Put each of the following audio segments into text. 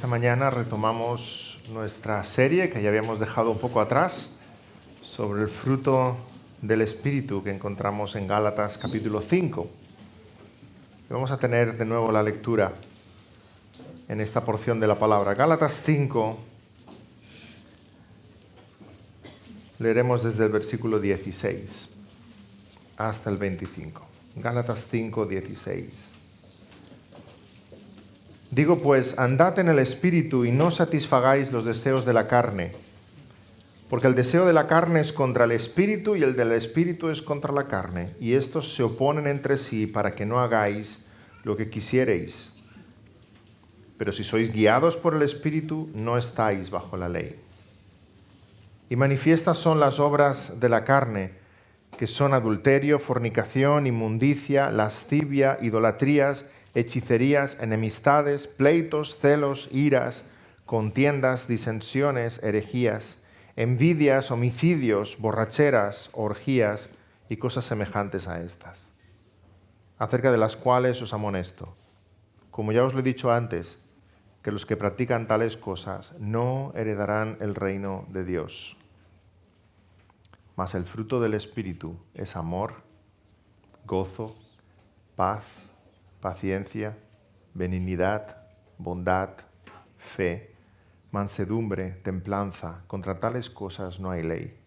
esta mañana retomamos nuestra serie que ya habíamos dejado un poco atrás sobre el fruto del Espíritu que encontramos en Gálatas capítulo 5. Y vamos a tener de nuevo la lectura en esta porción de la palabra. Gálatas 5, leeremos desde el versículo 16 hasta el 25. Gálatas 5, 16. Digo pues, andad en el Espíritu y no satisfagáis los deseos de la carne, porque el deseo de la carne es contra el Espíritu y el del Espíritu es contra la carne, y estos se oponen entre sí para que no hagáis lo que quisierais. Pero si sois guiados por el Espíritu, no estáis bajo la ley. Y manifiestas son las obras de la carne, que son adulterio, fornicación, inmundicia, lascivia, idolatrías, hechicerías, enemistades, pleitos, celos, iras, contiendas, disensiones, herejías, envidias, homicidios, borracheras, orgías y cosas semejantes a estas, acerca de las cuales os amonesto, como ya os lo he dicho antes, que los que practican tales cosas no heredarán el reino de Dios. Mas el fruto del Espíritu es amor, gozo, paz, paciencia, benignidad, bondad, fe, mansedumbre, templanza. Contra tales cosas no hay ley.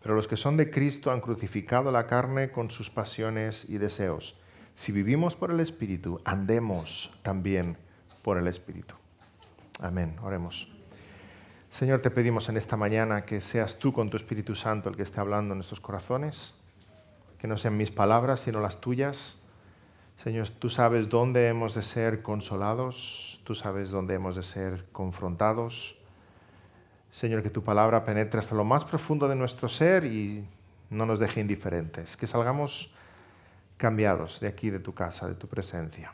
Pero los que son de Cristo han crucificado la carne con sus pasiones y deseos. Si vivimos por el Espíritu, andemos también por el Espíritu. Amén. Oremos. Señor, te pedimos en esta mañana que seas tú con tu Espíritu Santo el que esté hablando en nuestros corazones, que no sean mis palabras, sino las tuyas. Señor, tú sabes dónde hemos de ser consolados, tú sabes dónde hemos de ser confrontados. Señor, que tu palabra penetre hasta lo más profundo de nuestro ser y no nos deje indiferentes, que salgamos cambiados de aquí, de tu casa, de tu presencia.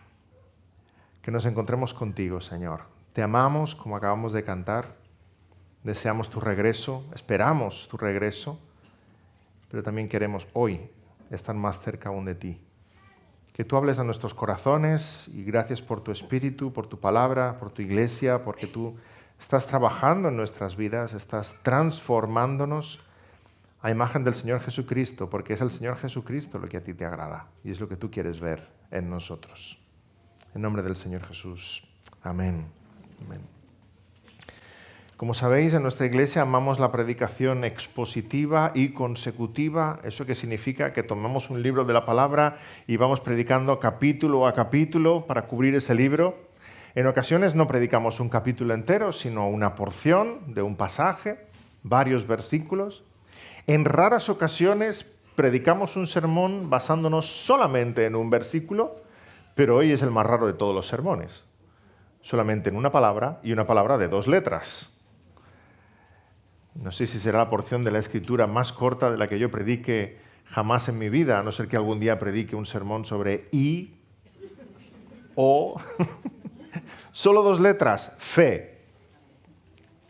Que nos encontremos contigo, Señor. Te amamos como acabamos de cantar. Deseamos tu regreso, esperamos tu regreso, pero también queremos hoy estar más cerca aún de ti. Que tú hables a nuestros corazones y gracias por tu Espíritu, por tu palabra, por tu iglesia, porque tú estás trabajando en nuestras vidas, estás transformándonos a imagen del Señor Jesucristo, porque es el Señor Jesucristo lo que a ti te agrada y es lo que tú quieres ver en nosotros. En nombre del Señor Jesús. Amén. Amén. Como sabéis, en nuestra iglesia amamos la predicación expositiva y consecutiva. ¿Eso qué significa? Que tomamos un libro de la palabra y vamos predicando capítulo a capítulo para cubrir ese libro. En ocasiones no predicamos un capítulo entero, sino una porción de un pasaje, varios versículos. En raras ocasiones predicamos un sermón basándonos solamente en un versículo, pero hoy es el más raro de todos los sermones. Solamente en una palabra y una palabra de 2 letras. No sé si será la porción de la Escritura más corta de la que yo predique jamás en mi vida, a no ser que algún día predique un sermón sobre I, O. Solo 2 letras, fe.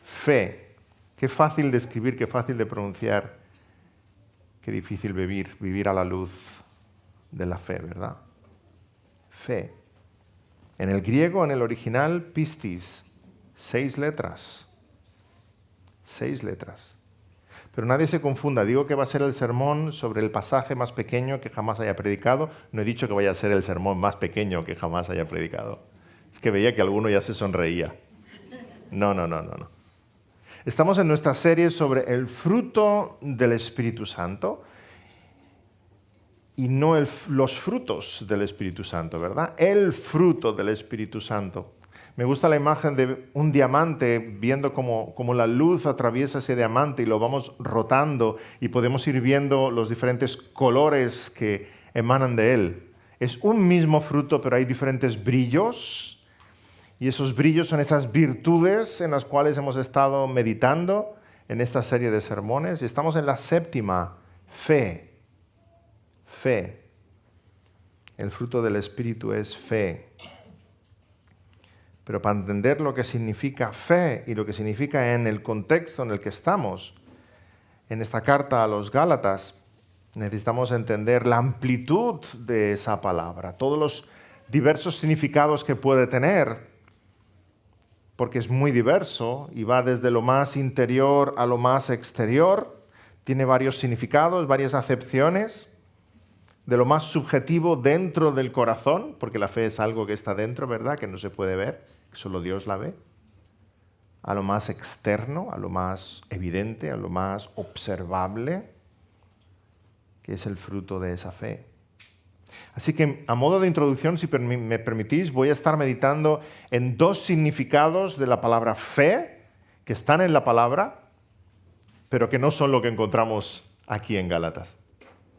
Fe. Qué fácil de escribir, qué fácil de pronunciar, qué difícil vivir a la luz de la fe, ¿verdad? Fe. En el griego, en el original, pistis, 6 letras. 6 letras. Pero nadie se confunda, digo que va a ser el sermón sobre el pasaje más pequeño que jamás haya predicado. No he dicho que vaya a ser el sermón más pequeño que jamás haya predicado. Es que veía que alguno ya se sonreía. No. Estamos en nuestra serie sobre el fruto del Espíritu Santo y no los frutos del Espíritu Santo, ¿verdad? El fruto del Espíritu Santo. Me gusta la imagen de un diamante, viendo cómo la luz atraviesa ese diamante y lo vamos rotando y podemos ir viendo los diferentes colores que emanan de él. Es un mismo fruto, pero hay diferentes brillos y esos brillos son esas virtudes en las cuales hemos estado meditando en esta serie de sermones. Y estamos en la 7ª, fe. Fe. El fruto del Espíritu es fe. Pero para entender lo que significa fe y lo que significa en el contexto en el que estamos, en esta carta a los Gálatas, necesitamos entender la amplitud de esa palabra, todos los diversos significados que puede tener. porque es muy diverso y va desde lo más interior a lo más exterior. Tiene varios significados, varias acepciones, de lo más subjetivo dentro del corazón, porque la fe es algo que está dentro, ¿verdad?, que no se puede ver, que solo Dios la ve, a lo más externo, a lo más evidente, a lo más observable, que es el fruto de esa fe. Así que, a modo de introducción, si me permitís, voy a estar meditando en dos significados de la palabra fe, que están en la palabra, pero que no son lo que encontramos aquí en Gálatas.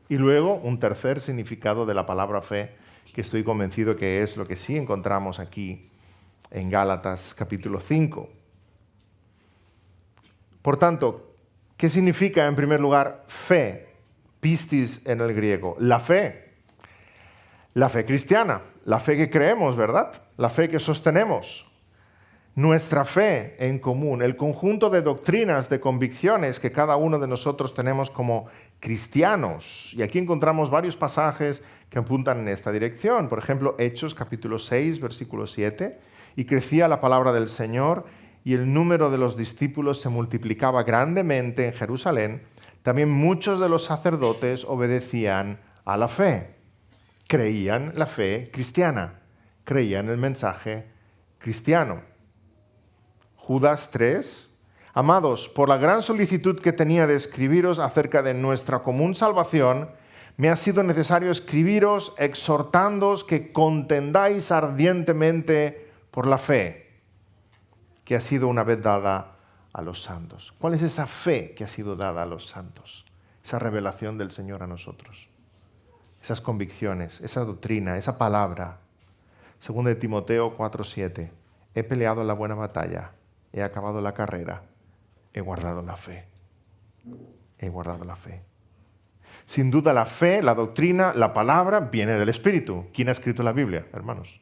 Y luego un tercer significado de la palabra fe, que estoy convencido que es lo que sí encontramos aquí en Gálatas capítulo 5. Por tanto, ¿qué significa en primer lugar fe? Pistis en el griego. La fe cristiana, la fe que creemos, ¿verdad? La fe que sostenemos. Nuestra fe en común, el conjunto de doctrinas, de convicciones que cada uno de nosotros tenemos como cristianos. Y aquí encontramos varios pasajes que apuntan en esta dirección. Por ejemplo, Hechos capítulo 6, versículo 7. Y crecía la palabra del Señor y el número de los discípulos se multiplicaba grandemente en Jerusalén. También muchos de los sacerdotes obedecían a la fe. Creían la fe cristiana. Creían el mensaje cristiano. Judas 3. Amados, por la gran solicitud que tenía de escribiros acerca de nuestra común salvación, me ha sido necesario escribiros exhortándoos que contendáis ardientemente por la fe que ha sido una vez dada a los santos. ¿Cuál es esa fe que ha sido dada a los santos? Esa revelación del Señor a nosotros. Esas convicciones, esa doctrina, esa palabra. Según de Timoteo 4:7. He peleado la buena batalla. He acabado la carrera, he guardado la fe. He guardado la fe. Sin duda la fe, la doctrina, la palabra viene del Espíritu. ¿Quién ha escrito la Biblia, hermanos?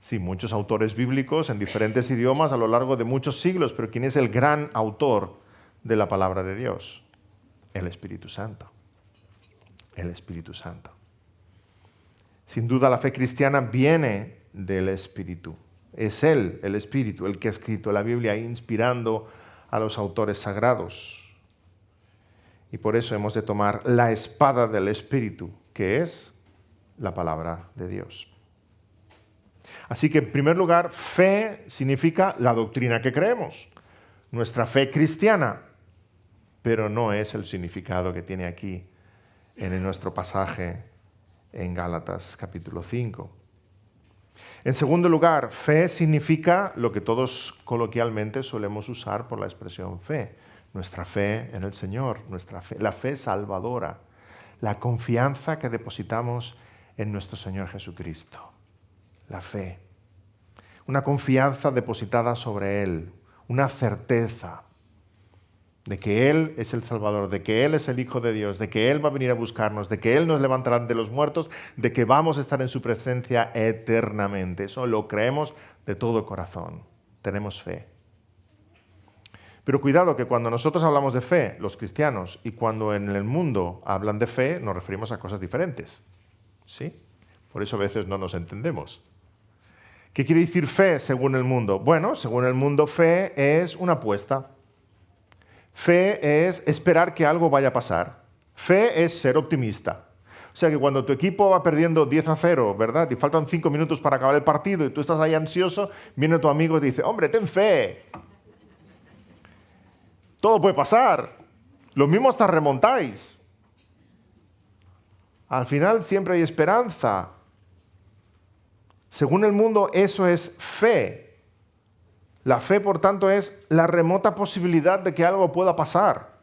Sí, muchos autores bíblicos en diferentes idiomas a lo largo de muchos siglos, pero ¿quién es el gran autor de la palabra de Dios? El Espíritu Santo. El Espíritu Santo. Sin duda la fe cristiana viene del Espíritu. Es Él, el Espíritu, el que ha escrito la Biblia, inspirando a los autores sagrados. Y por eso hemos de tomar la espada del Espíritu, que es la palabra de Dios. Así que, en primer lugar, fe significa la doctrina que creemos, nuestra fe cristiana, pero no es el significado que tiene aquí en nuestro pasaje en Gálatas capítulo 5. En segundo lugar, fe significa lo que todos coloquialmente solemos usar por la expresión fe. Nuestra fe en el Señor, nuestra fe, la fe salvadora, la confianza que depositamos en nuestro Señor Jesucristo. La fe. Una confianza depositada sobre Él, una certeza de que Él es el Salvador, de que Él es el Hijo de Dios, de que Él va a venir a buscarnos, de que Él nos levantará de los muertos, de que vamos a estar en su presencia eternamente. Eso lo creemos de todo corazón. Tenemos fe. Pero cuidado que cuando nosotros hablamos de fe, los cristianos, y cuando en el mundo hablan de fe, nos referimos a cosas diferentes. ¿Sí? Por eso a veces no nos entendemos. ¿Qué quiere decir fe según el mundo? Bueno, según el mundo, fe es una apuesta. Fe es esperar que algo vaya a pasar. Fe es ser optimista. O sea que cuando tu equipo va perdiendo 10-0, ¿verdad? Y faltan 5 minutos para acabar el partido y tú estás ahí ansioso, viene tu amigo y te dice, hombre, ten fe. Todo puede pasar. Lo mismo hasta remontáis. Al final siempre hay esperanza. Según el mundo, eso es fe. La fe, por tanto, es la remota posibilidad de que algo pueda pasar.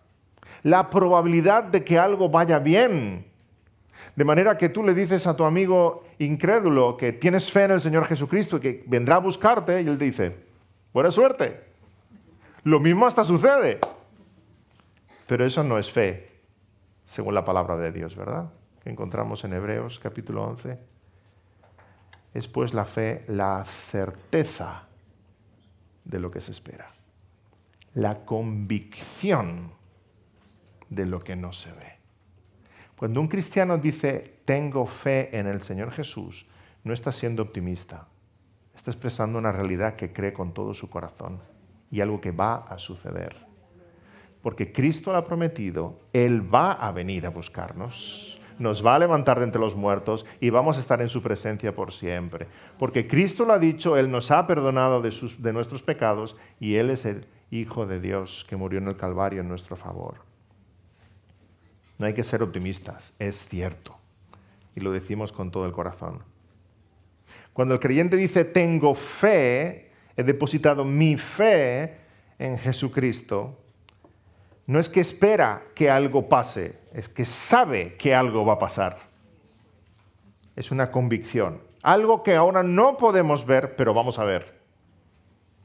La probabilidad de que algo vaya bien. De manera que tú le dices a tu amigo incrédulo que tienes fe en el Señor Jesucristo y que vendrá a buscarte y él dice, buena suerte. Lo mismo hasta sucede. Pero eso no es fe, según la palabra de Dios, ¿verdad? Que encontramos en Hebreos capítulo 11. Es pues la fe la certeza de lo que se espera. La convicción de lo que no se ve. Cuando un cristiano dice, tengo fe en el Señor Jesús, no está siendo optimista. Está expresando una realidad que cree con todo su corazón y algo que va a suceder. Porque Cristo lo ha prometido, Él va a venir a buscarnos, nos va a levantar de entre los muertos y vamos a estar en su presencia por siempre. Porque Cristo lo ha dicho, Él nos ha perdonado de nuestros pecados y Él es el Hijo de Dios que murió en el Calvario en nuestro favor. No hay que ser optimistas, es cierto. Y lo decimos con todo el corazón. Cuando el creyente dice, tengo fe, he depositado mi fe en Jesucristo, no es que espera que algo pase, es que sabe que algo va a pasar. Es una convicción. Algo que ahora no podemos ver, pero vamos a ver.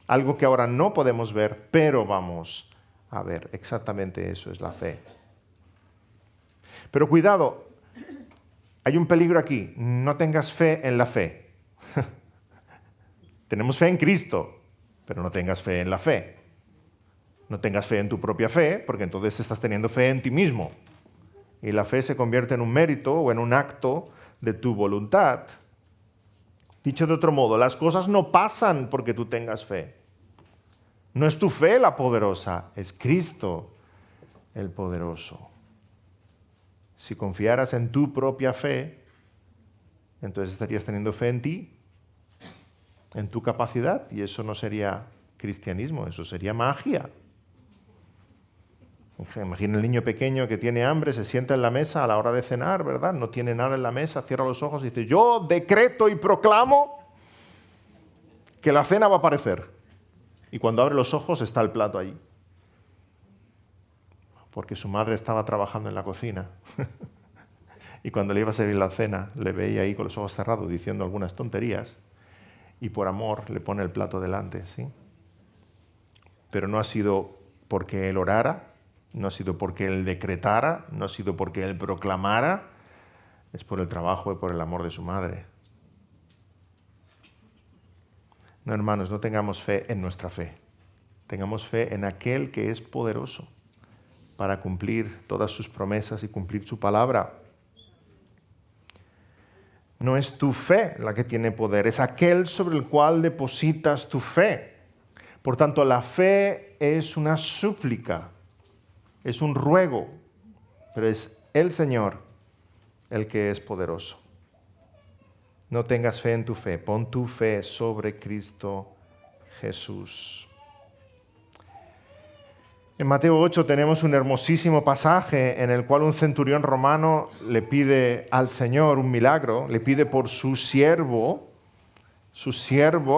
Algo que ahora no podemos ver, pero vamos a ver. Exactamente eso es la fe. Pero cuidado, hay un peligro aquí. No tengas fe en la fe. Tenemos fe en Cristo, pero no tengas fe en la fe. No tengas fe en tu propia fe, porque entonces estás teniendo fe en ti mismo. Y la fe se convierte en un mérito o en un acto de tu voluntad. Dicho de otro modo, las cosas no pasan porque tú tengas fe. No es tu fe la poderosa, es Cristo el poderoso. Si confiaras en tu propia fe, entonces estarías teniendo fe en ti, en tu capacidad, y eso no sería cristianismo, eso sería magia. Imagina el niño pequeño que tiene hambre, se sienta en la mesa a la hora de cenar, ¿verdad? No tiene nada en la mesa, cierra los ojos y dice, yo decreto y proclamo que la cena va a aparecer. Y cuando abre los ojos está el plato allí. Porque su madre estaba trabajando en la cocina. Y cuando le iba a servir la cena, le veía ahí con los ojos cerrados diciendo algunas tonterías. Y por amor le pone el plato delante, ¿sí? Pero no ha sido porque él orara, no ha sido porque él decretara, no ha sido porque él proclamara, es por el trabajo y por el amor de su madre. No, hermanos, no tengamos fe en nuestra fe. Tengamos fe en aquel que es poderoso para cumplir todas sus promesas y cumplir su palabra. No es tu fe la que tiene poder, es aquel sobre el cual depositas tu fe. Por tanto, la fe es una súplica, es un ruego, pero es el Señor el que es poderoso. No tengas fe en tu fe, pon tu fe sobre Cristo Jesús. En Mateo 8 tenemos un hermosísimo pasaje en el cual un centurión romano le pide al Señor un milagro, le pide por su siervo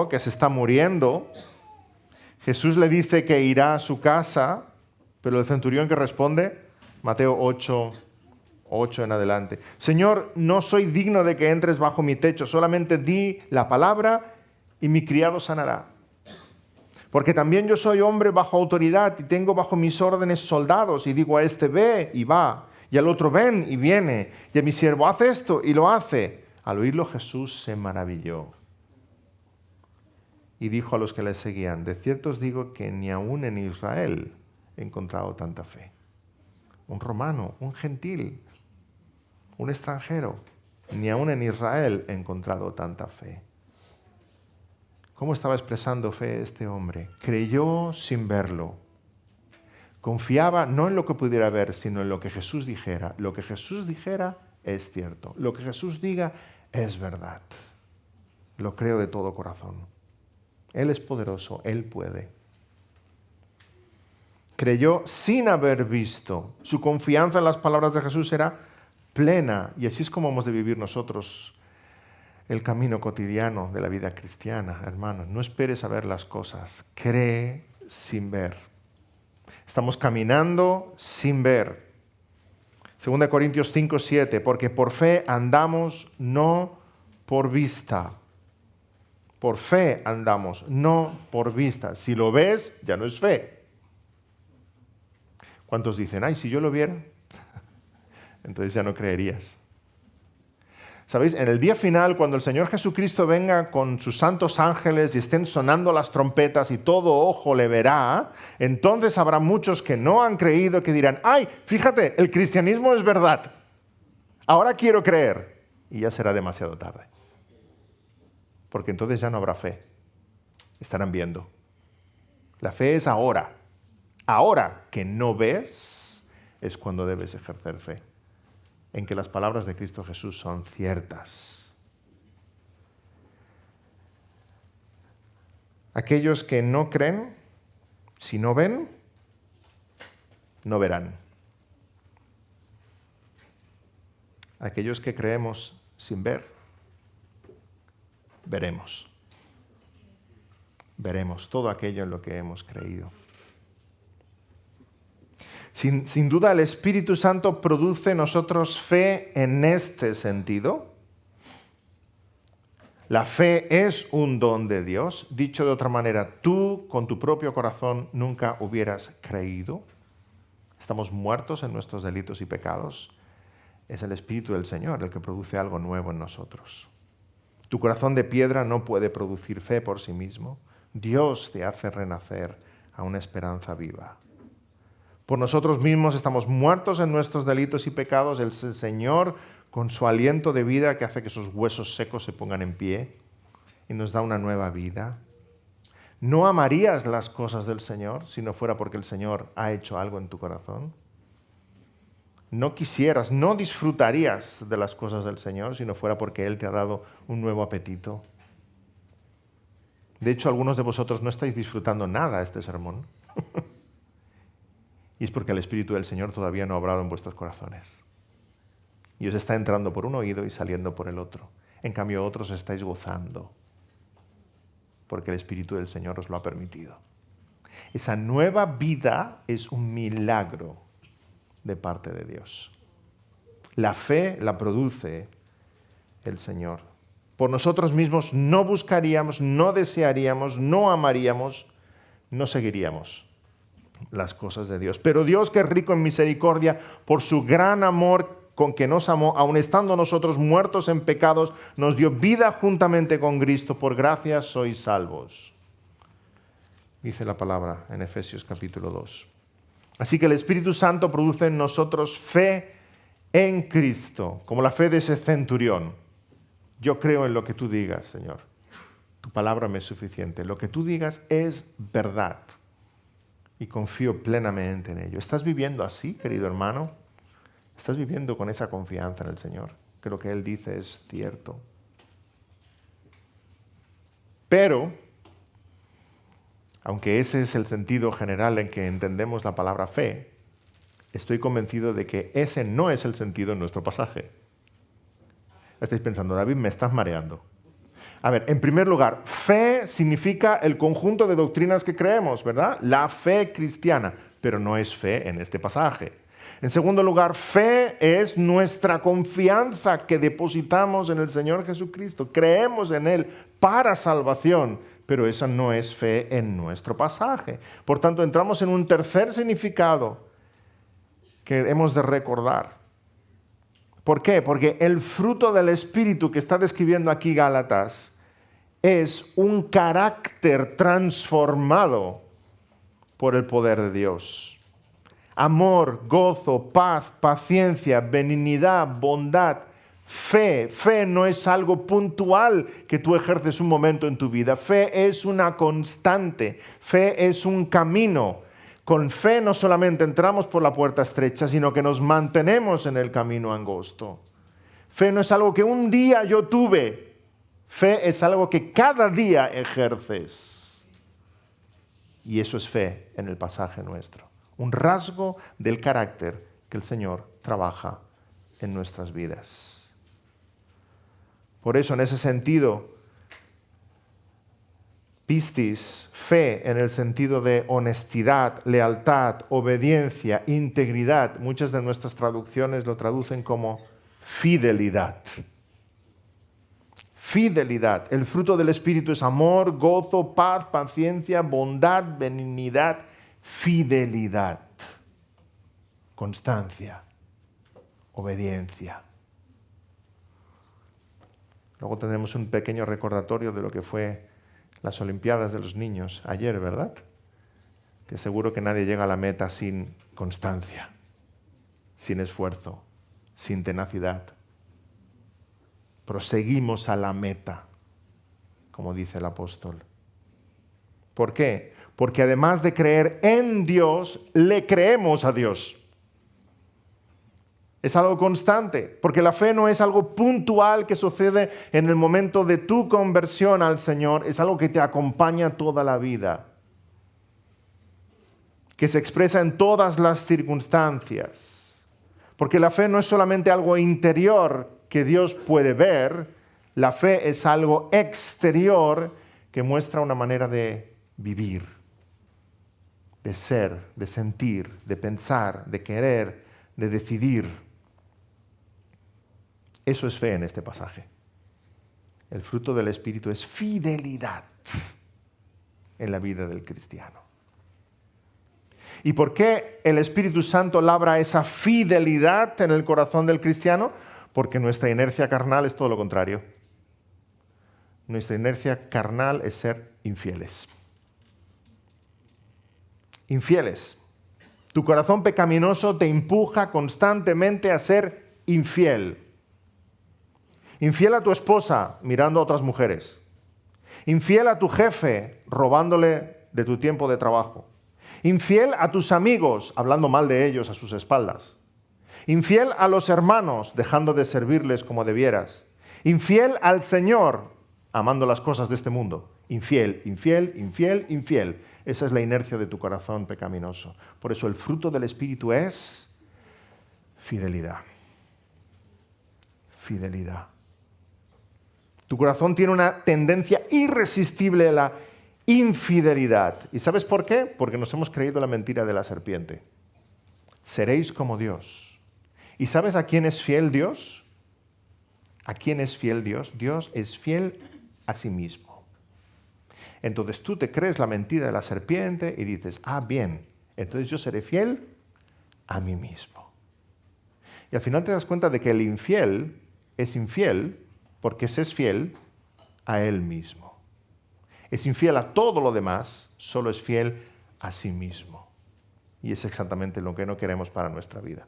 que se está muriendo. Jesús le dice que irá a su casa, pero el centurión que responde, Mateo 8 en adelante. Señor, no soy digno de que entres bajo mi techo, solamente di la palabra y mi criado sanará. Porque también yo soy hombre bajo autoridad y tengo bajo mis órdenes soldados y digo a este ve y va, y al otro ven y viene, y a mi siervo hace esto y lo hace. Al oírlo Jesús se maravilló y dijo a los que le seguían, de cierto os digo que ni aún en Israel he encontrado tanta fe. Un romano, un gentil, un extranjero, ni aún en Israel he encontrado tanta fe. ¿Cómo estaba expresando fe este hombre? Creyó sin verlo. Confiaba no en lo que pudiera ver, sino en lo que Jesús dijera. Lo que Jesús dijera es cierto. Lo que Jesús diga es verdad. Lo creo de todo corazón. Él es poderoso, Él puede. Creyó sin haber visto. Su confianza en las palabras de Jesús era plena. Y así es como hemos de vivir nosotros el camino cotidiano de la vida cristiana, hermanos. No esperes a ver las cosas. Cree sin ver. Estamos caminando sin ver. 2 Corintios 5:7, porque por fe andamos, no por vista. Por fe andamos, no por vista. Si lo ves, ya no es fe. ¿Cuántos dicen, ay, si yo lo viera? Entonces ya no creerías. ¿Sabéis? En el día final, cuando el Señor Jesucristo venga con sus santos ángeles y estén sonando las trompetas y todo ojo le verá, entonces habrá muchos que no han creído que dirán, ¡ay, fíjate, el cristianismo es verdad! Ahora quiero creer. Y ya será demasiado tarde. porque entonces ya no habrá fe. Estarán viendo. La fe es ahora. Ahora que no ves es cuando debes ejercer fe, en que las palabras de Cristo Jesús son ciertas. Aquellos que no creen, si no ven, no verán. Aquellos que creemos sin ver, veremos. Veremos todo aquello en lo que hemos creído. Sin duda el Espíritu Santo produce en nosotros fe en este sentido. La fe es un don de Dios. Dicho de otra manera, tú con tu propio corazón nunca hubieras creído. Estamos muertos en nuestros delitos y pecados. Es el Espíritu del Señor el que produce algo nuevo en nosotros. Tu corazón de piedra no puede producir fe por sí mismo. Dios te hace renacer a una esperanza viva. Por nosotros mismos estamos muertos en nuestros delitos y pecados. El Señor, con su aliento de vida que hace que esos huesos secos se pongan en pie y nos da una nueva vida. ¿No amarías las cosas del Señor si no fuera porque el Señor ha hecho algo en tu corazón? No quisieras, no disfrutarías de las cosas del Señor si no fuera porque Él te ha dado un nuevo apetito. De hecho, algunos de vosotros no estáis disfrutando nada este sermón. Y es porque el Espíritu del Señor todavía no ha obrado en vuestros corazones. Y os está entrando por un oído y saliendo por el otro. En cambio, otros estáis gozando, porque el Espíritu del Señor os lo ha permitido. Esa nueva vida es un milagro de parte de Dios. La fe la produce el Señor. Por nosotros mismos no buscaríamos, no desearíamos, no amaríamos, no seguiríamos las cosas de Dios. Pero Dios, que es rico en misericordia, por su gran amor con que nos amó, aun estando nosotros muertos en pecados, nos dio vida juntamente con Cristo. Por gracia sois salvos. Dice la palabra en Efesios capítulo 2. Así que el Espíritu Santo produce en nosotros fe en Cristo, como la fe de ese centurión. Yo creo en lo que tú digas, Señor. Tu palabra me es suficiente. Lo que tú digas es verdad. Y confío plenamente en ello. ¿Estás viviendo así, querido hermano? ¿Estás viviendo con esa confianza en el Señor? Que lo que Él dice es cierto. Pero, aunque ese es el sentido general en que entendemos la palabra fe, estoy convencido de que ese no es el sentido en nuestro pasaje. Estáis pensando, David, me estás mareando. A ver, en primer lugar, fe significa el conjunto de doctrinas que creemos, ¿verdad? La fe cristiana, pero no es fe en este pasaje. En segundo lugar, fe es nuestra confianza que depositamos en el Señor Jesucristo. Creemos en Él para salvación, pero esa no es fe en nuestro pasaje. Por tanto, entramos en un tercer significado que hemos de recordar. ¿Por qué? Porque el fruto del Espíritu que está describiendo aquí Gálatas es un carácter transformado por el poder de Dios. Amor, gozo, paz, paciencia, benignidad, bondad, fe. Fe no es algo puntual que tú ejerces un momento en tu vida. Fe es una constante. Fe es un camino. Con fe no solamente entramos por la puerta estrecha, sino que nos mantenemos en el camino angosto. Fe no es algo que un día yo tuve. Fe es algo que cada día ejerces. Y eso es fe en el pasaje nuestro. Un rasgo del carácter que el Señor trabaja en nuestras vidas. Por eso, en ese sentido, pistis, fe en el sentido de honestidad, lealtad, obediencia, integridad. Muchas de nuestras traducciones lo traducen como fidelidad. Fidelidad. El fruto del Espíritu es amor, gozo, paz, paciencia, bondad, benignidad, fidelidad, constancia, obediencia. Luego tendremos un pequeño recordatorio de lo que fue las Olimpiadas de los niños ayer, ¿verdad? Te aseguro que nadie llega a la meta sin constancia, sin esfuerzo, sin tenacidad. Proseguimos a la meta. como dice el apóstol. ¿Por qué? Porque además de creer en Dios, le creemos a Dios. Es algo constante, porque la fe no es algo puntual que sucede en el momento de tu conversión al Señor, es algo que te acompaña toda la vida, que se expresa en todas las circunstancias. Porque la fe no es solamente algo interior que Dios puede ver, la fe es algo exterior que muestra una manera de vivir, de ser, de sentir, de pensar, de querer, de decidir. Eso es fe en este pasaje. El fruto del Espíritu es fidelidad en la vida del cristiano. ¿Y por qué el Espíritu Santo labra esa fidelidad en el corazón del cristiano? Porque nuestra inercia carnal es todo lo contrario. Nuestra inercia carnal es ser infieles. Infieles. Tu corazón pecaminoso te empuja constantemente a ser infiel. Infiel a tu esposa mirando a otras mujeres. Infiel a tu jefe robándole de tu tiempo de trabajo. Infiel a tus amigos hablando mal de ellos a sus espaldas. Infiel a los hermanos dejando de servirles como debieras. Infiel al Señor amando las cosas de este mundo. Infiel, infiel, infiel, infiel. Esa es la inercia de tu corazón pecaminoso. Por eso el fruto del Espíritu es fidelidad. Fidelidad. Tu corazón tiene una tendencia irresistible a la infidelidad. ¿Y sabes por qué? Porque nos hemos creído la mentira de la serpiente. Seréis como Dios. ¿Y sabes a quién es fiel Dios? ¿A quién es fiel Dios? Dios es fiel a sí mismo. Entonces tú te crees la mentira de la serpiente y dices, bien, entonces yo seré fiel a mí mismo. Y al final te das cuenta de que el infiel es infiel porque se es fiel a él mismo. Es infiel a todo lo demás, solo es fiel a sí mismo. Y es exactamente lo que no queremos para nuestra vida.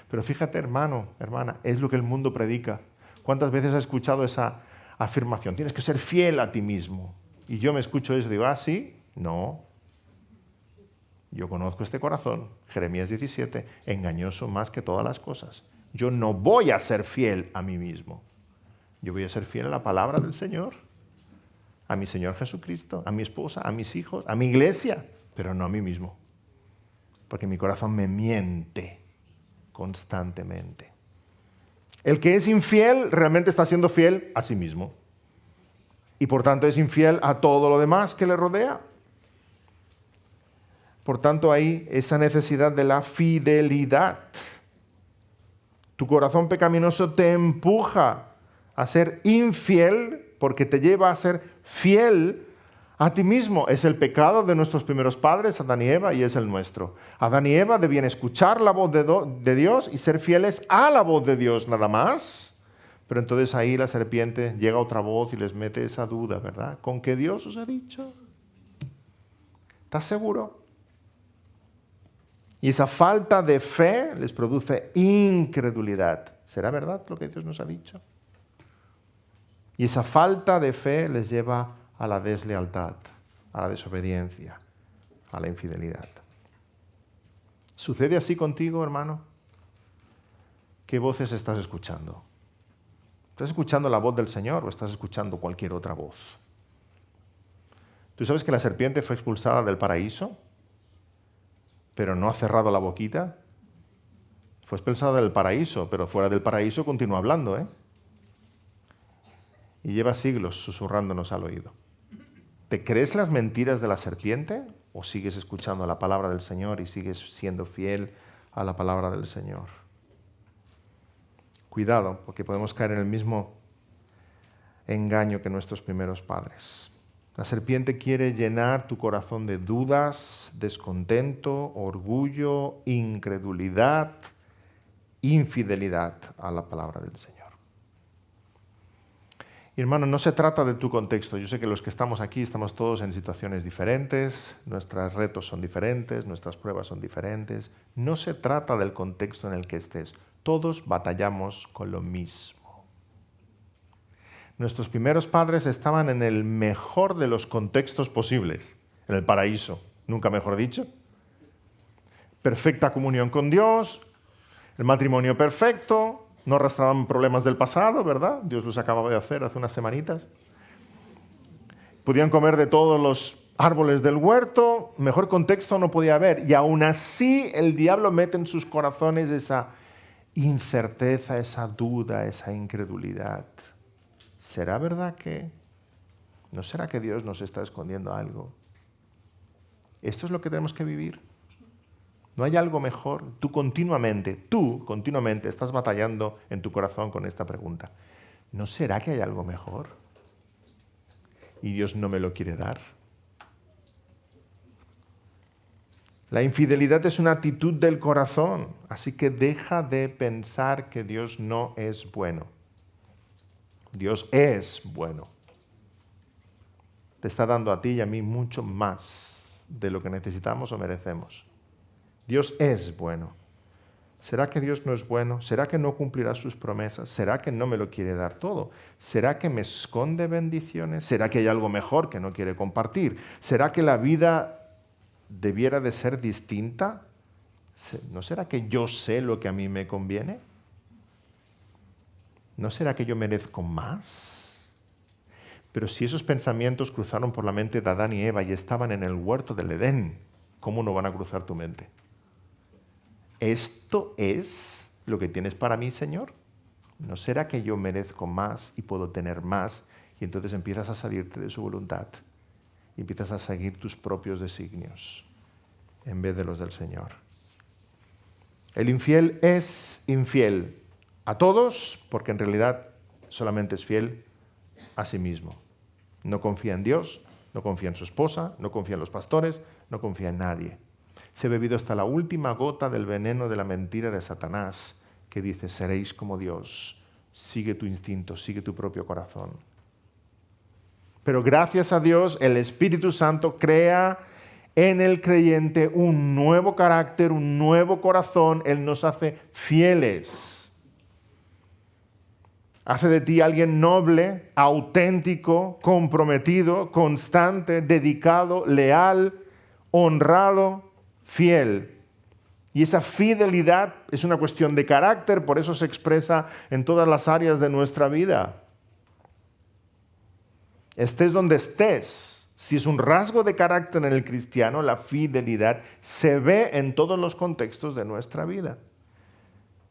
Pero fíjate, hermano, hermana, es lo que el mundo predica. ¿Cuántas veces has escuchado esa afirmación? Tienes que ser fiel a ti mismo. Y yo me escucho eso y digo, ¿sí? No. Yo conozco este corazón, Jeremías 17, engañoso más que todas las cosas. Yo no voy a ser fiel a mí mismo. Yo voy a ser fiel a la palabra del Señor, a mi Señor Jesucristo, a mi esposa, a mis hijos, a mi iglesia, pero no a mí mismo. Porque mi corazón me miente constantemente. El que es infiel realmente está siendo fiel a sí mismo. Y por tanto es infiel a todo lo demás que le rodea. Por tanto hay esa necesidad de la fidelidad. Tu corazón pecaminoso te empuja a ser infiel porque te lleva a ser fiel a ti mismo. Es el pecado de nuestros primeros padres, Adán y Eva, y es el nuestro. Adán y Eva debían escuchar la voz de Dios y ser fieles a la voz de Dios nada más. Pero entonces ahí la serpiente llega otra voz y les mete esa duda, ¿verdad? ¿Con qué Dios os ha dicho? ¿Estás seguro? Y esa falta de fe les produce incredulidad. ¿Será verdad lo que Dios nos ha dicho? Y esa falta de fe les lleva a la deslealtad, a la desobediencia, a la infidelidad. ¿Sucede así contigo, hermano? ¿Qué voces estás escuchando? ¿Estás escuchando la voz del Señor o estás escuchando cualquier otra voz? ¿Tú sabes que la serpiente fue expulsada del paraíso, pero no ha cerrado la boquita? Fue expulsada del paraíso, pero fuera del paraíso continúa hablando, Y lleva siglos susurrándonos al oído. ¿Te crees las mentiras de la serpiente o sigues escuchando la palabra del Señor y sigues siendo fiel a la palabra del Señor? Cuidado, porque podemos caer en el mismo engaño que nuestros primeros padres. La serpiente quiere llenar tu corazón de dudas, descontento, orgullo, incredulidad, infidelidad a la palabra del Señor. Y hermano, no se trata de tu contexto. Yo sé que los que estamos aquí estamos todos en situaciones diferentes, nuestros retos son diferentes, nuestras pruebas son diferentes. No se trata del contexto en el que estés. Todos batallamos con lo mismo. Nuestros primeros padres estaban en el mejor de los contextos posibles, en el paraíso, nunca mejor dicho. Perfecta comunión con Dios, el matrimonio perfecto, no arrastraban problemas del pasado, ¿verdad? Dios los acababa de hacer hace unas semanitas. Podían comer de todos los árboles del huerto, mejor contexto no podía haber. Y aún así el diablo mete en sus corazones esa incerteza, esa duda, esa incredulidad. ¿Será verdad que? ¿No será que Dios nos está escondiendo algo? Esto es lo que tenemos que vivir. ¿No hay algo mejor? Tú continuamente estás batallando en tu corazón con esta pregunta. ¿No será que hay algo mejor? Y Dios no me lo quiere dar. La infidelidad es una actitud del corazón, así que deja de pensar que Dios no es bueno. Dios es bueno. Te está dando a ti y a mí mucho más de lo que necesitamos o merecemos. Dios es bueno. ¿Será que Dios no es bueno? ¿Será que no cumplirá sus promesas? ¿Será que no me lo quiere dar todo? ¿Será que me esconde bendiciones? ¿Será que hay algo mejor que no quiere compartir? ¿Será que la vida debiera de ser distinta? ¿No será que yo sé lo que a mí me conviene? ¿No será que yo merezco más? Pero si esos pensamientos cruzaron por la mente de Adán y Eva y estaban en el huerto del Edén, ¿cómo no van a cruzar tu mente? ¿Esto es lo que tienes para mí, Señor? ¿No será que yo merezco más y puedo tener más? Y entonces empiezas a salirte de su voluntad y empiezas a seguir tus propios designios en vez de los del Señor. El infiel es infiel a todos porque en realidad solamente es fiel a sí mismo. No confía en Dios, no confía en su esposa, no confía en los pastores, no confía en nadie. Se ha bebido hasta la última gota del veneno de la mentira de Satanás, que dice, seréis como Dios, sigue tu instinto, sigue tu propio corazón. Pero gracias a Dios, el Espíritu Santo crea en el creyente un nuevo carácter, un nuevo corazón. Él nos hace fieles. Hace de ti alguien noble, auténtico, comprometido, constante, dedicado, leal, honrado, fiel. Y esa fidelidad es una cuestión de carácter, por eso se expresa en todas las áreas de nuestra vida. Estés donde estés, si es un rasgo de carácter en el cristiano, la fidelidad se ve en todos los contextos de nuestra vida.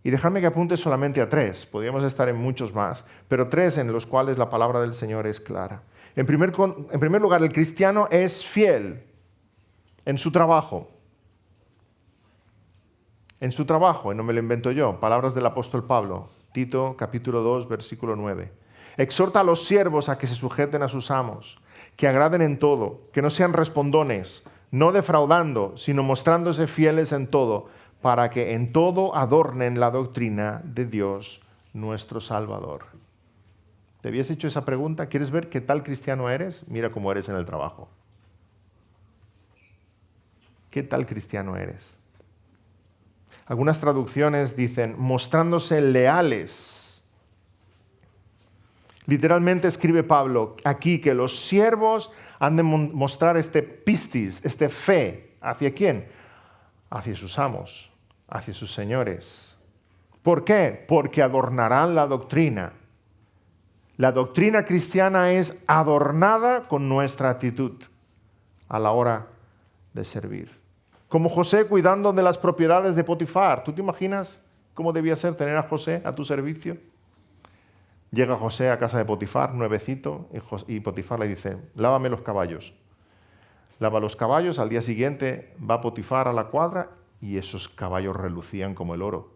Y dejadme que apunte solamente a 3, podríamos estar en muchos más, pero 3 en los cuales la palabra del Señor es clara. En primer lugar, el cristiano es fiel en su trabajo. En su trabajo, y no me lo invento yo, palabras del apóstol Pablo, Tito capítulo 2, versículo 9. Exhorta a los siervos a que se sujeten a sus amos, que agraden en todo, que no sean respondones, no defraudando, sino mostrándose fieles en todo, para que en todo adornen la doctrina de Dios nuestro Salvador. ¿Te habías hecho esa pregunta? ¿Quieres ver qué tal cristiano eres? Mira cómo eres en el trabajo. ¿Qué tal cristiano eres? Algunas traducciones dicen, mostrándose leales. Literalmente escribe Pablo aquí que los siervos han de mostrar este pistis, este fe. ¿Hacia quién? Hacia sus amos, hacia sus señores. ¿Por qué? Porque adornarán la doctrina. La doctrina cristiana es adornada con nuestra actitud a la hora de servir. Como José cuidando de las propiedades de Potifar. ¿Tú te imaginas cómo debía ser tener a José a tu servicio? Llega José a casa de Potifar, nuevecito, y Potifar le dice, lávame los caballos. Lava los caballos, al día siguiente va Potifar a la cuadra y esos caballos relucían como el oro.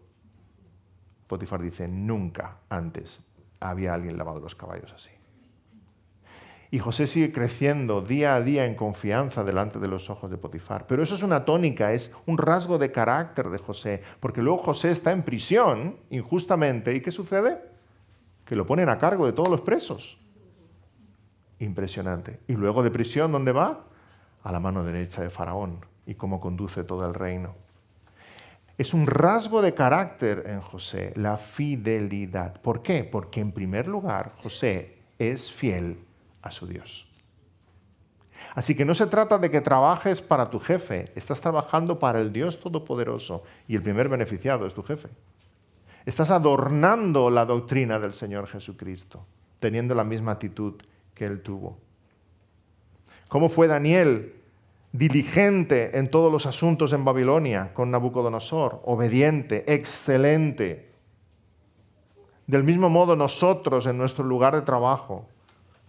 Potifar dice, nunca antes había alguien lavado los caballos así. Y José sigue creciendo día a día en confianza delante de los ojos de Potifar. Pero eso es una tónica, es un rasgo de carácter de José, porque luego José está en prisión injustamente. ¿Y qué sucede? Que lo ponen a cargo de todos los presos. Impresionante. Y luego de prisión, ¿dónde va? A la mano derecha de Faraón y cómo conduce todo el reino. Es un rasgo de carácter en José, la fidelidad. ¿Por qué? Porque en primer lugar, José es fiel a su Dios. Así que no se trata de que trabajes para tu jefe, estás trabajando para el Dios Todopoderoso y el primer beneficiado es tu jefe. Estás adornando la doctrina del Señor Jesucristo, teniendo la misma actitud que Él tuvo. ¿Cómo fue Daniel diligente en todos los asuntos en Babilonia con Nabucodonosor? Obediente, excelente. Del mismo modo nosotros en nuestro lugar de trabajo,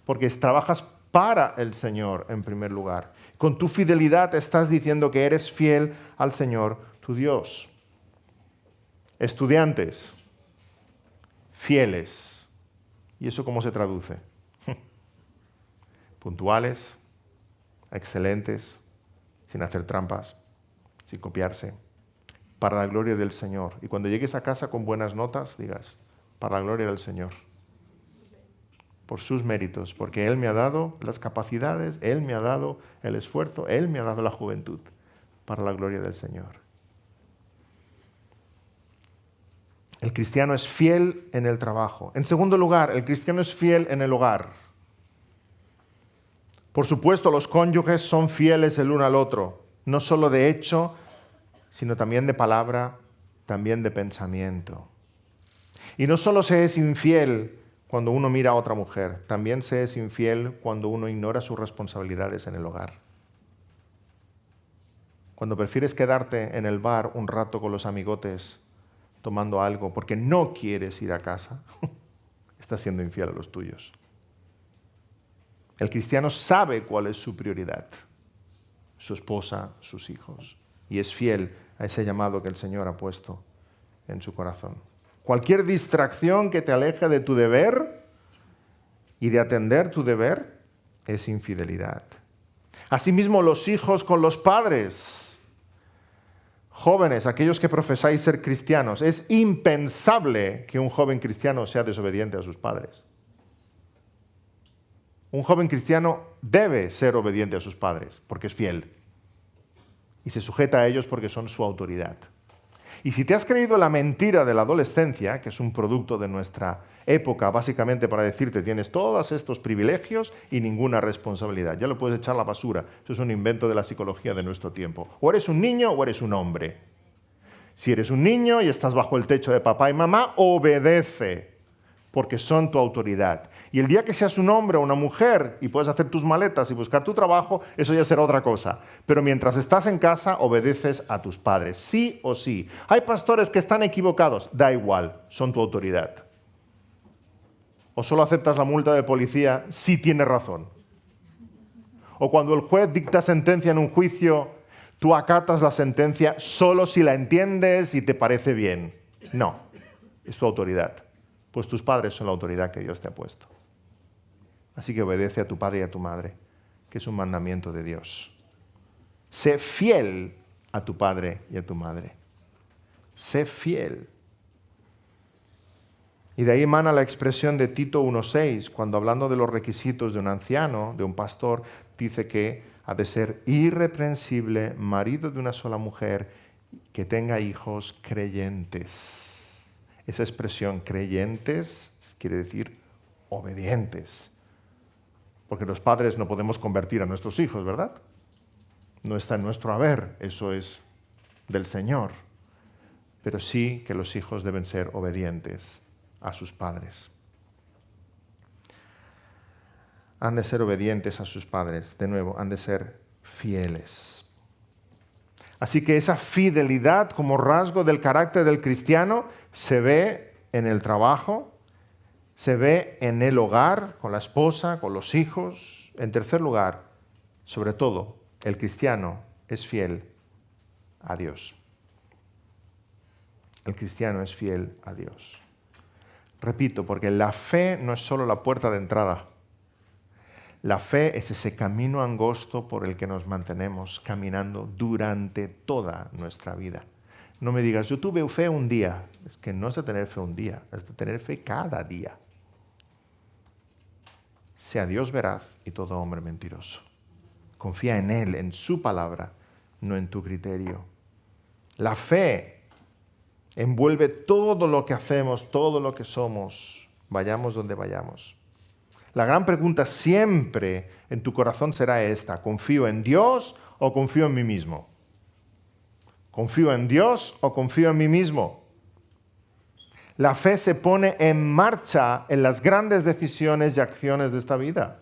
porque trabajas para el Señor en primer lugar. Con tu fidelidad estás diciendo que eres fiel al Señor, tu Dios. Estudiantes, fieles. ¿Y eso cómo se traduce? Puntuales, excelentes, sin hacer trampas, sin copiarse, para la gloria del Señor. Y cuando llegues a casa con buenas notas, digas, para la gloria del Señor. Por sus méritos, porque Él me ha dado las capacidades, Él me ha dado el esfuerzo, Él me ha dado la juventud, para la gloria del Señor. El cristiano es fiel en el trabajo. En segundo lugar, el cristiano es fiel en el hogar. Por supuesto, los cónyuges son fieles el uno al otro, no solo de hecho, sino también de palabra, también de pensamiento. Y no solo se es infiel cuando uno mira a otra mujer, también se es infiel cuando uno ignora sus responsabilidades en el hogar. Cuando prefieres quedarte en el bar un rato con los amigotes tomando algo porque no quieres ir a casa, estás siendo infiel a los tuyos. El cristiano sabe cuál es su prioridad, su esposa, sus hijos, y es fiel a ese llamado que el Señor ha puesto en su corazón. Cualquier distracción que te aleje de tu deber y de atender tu deber es infidelidad. Asimismo, los hijos con los padres. Jóvenes, aquellos que profesáis ser cristianos, es impensable que un joven cristiano sea desobediente a sus padres. Un joven cristiano debe ser obediente a sus padres porque es fiel y se sujeta a ellos porque son su autoridad. Y si te has creído la mentira de la adolescencia, que es un producto de nuestra época, básicamente para decirte tienes todos estos privilegios y ninguna responsabilidad, ya lo puedes echar a la basura. Eso es un invento de la psicología de nuestro tiempo. O eres un niño o eres un hombre. Si eres un niño y estás bajo el techo de papá y mamá, obedece, porque son tu autoridad. Y el día que seas un hombre o una mujer y puedes hacer tus maletas y buscar tu trabajo, eso ya será otra cosa. Pero mientras estás en casa, obedeces a tus padres, sí o sí. Hay pastores que están equivocados, da igual, son tu autoridad. O solo aceptas la multa de policía si tienes razón. O cuando el juez dicta sentencia en un juicio, tú acatas la sentencia solo si la entiendes y te parece bien. No, es tu autoridad. Pues tus padres son la autoridad que Dios te ha puesto. Así que obedece a tu padre y a tu madre, que es un mandamiento de Dios. Sé fiel a tu padre y a tu madre. Sé fiel. Y de ahí emana la expresión de Tito 1:6, cuando hablando de los requisitos de un anciano, de un pastor, dice que ha de ser irreprensible, marido de una sola mujer, que tenga hijos creyentes. Esa expresión creyentes quiere decir obedientes. Porque los padres no podemos convertir a nuestros hijos, ¿verdad? No está en nuestro haber, eso es del Señor. Pero sí que los hijos deben ser obedientes a sus padres. Han de ser obedientes a sus padres, de nuevo, han de ser fieles. Así que esa fidelidad como rasgo del carácter del cristiano se ve en el trabajo, se ve en el hogar, con la esposa, con los hijos. En tercer lugar, sobre todo, el cristiano es fiel a Dios. El cristiano es fiel a Dios. Repito, porque la fe no es solo la puerta de entrada. La fe es ese camino angosto por el que nos mantenemos caminando durante toda nuestra vida. No me digas, yo tuve fe un día. Es que no es de tener fe un día, es de tener fe cada día. Sea Dios veraz y todo hombre mentiroso. Confía en Él, en su palabra, no en tu criterio. La fe envuelve todo lo que hacemos, todo lo que somos, vayamos donde vayamos. La gran pregunta siempre en tu corazón será esta: ¿confío en Dios o confío en mí mismo? ¿Confío en Dios o confío en mí mismo? La fe se pone en marcha en las grandes decisiones y acciones de esta vida.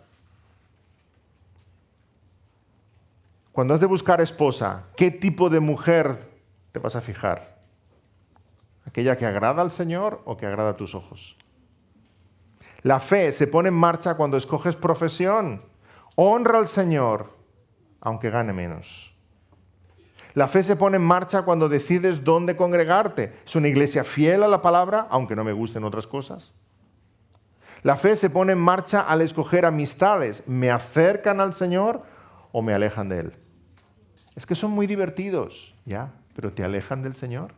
Cuando has de buscar esposa, ¿qué tipo de mujer te vas a fijar? ¿Aquella que agrada al Señor o que agrada a tus ojos? La fe se pone en marcha cuando escoges profesión. Honra al Señor, aunque gane menos. La fe se pone en marcha cuando decides dónde congregarte. ¿Es una iglesia fiel a la palabra, aunque no me gusten otras cosas? La fe se pone en marcha al escoger amistades. ¿Me acercan al Señor o me alejan de Él? Es que son muy divertidos, ¿ya? ¿Pero te alejan del Señor?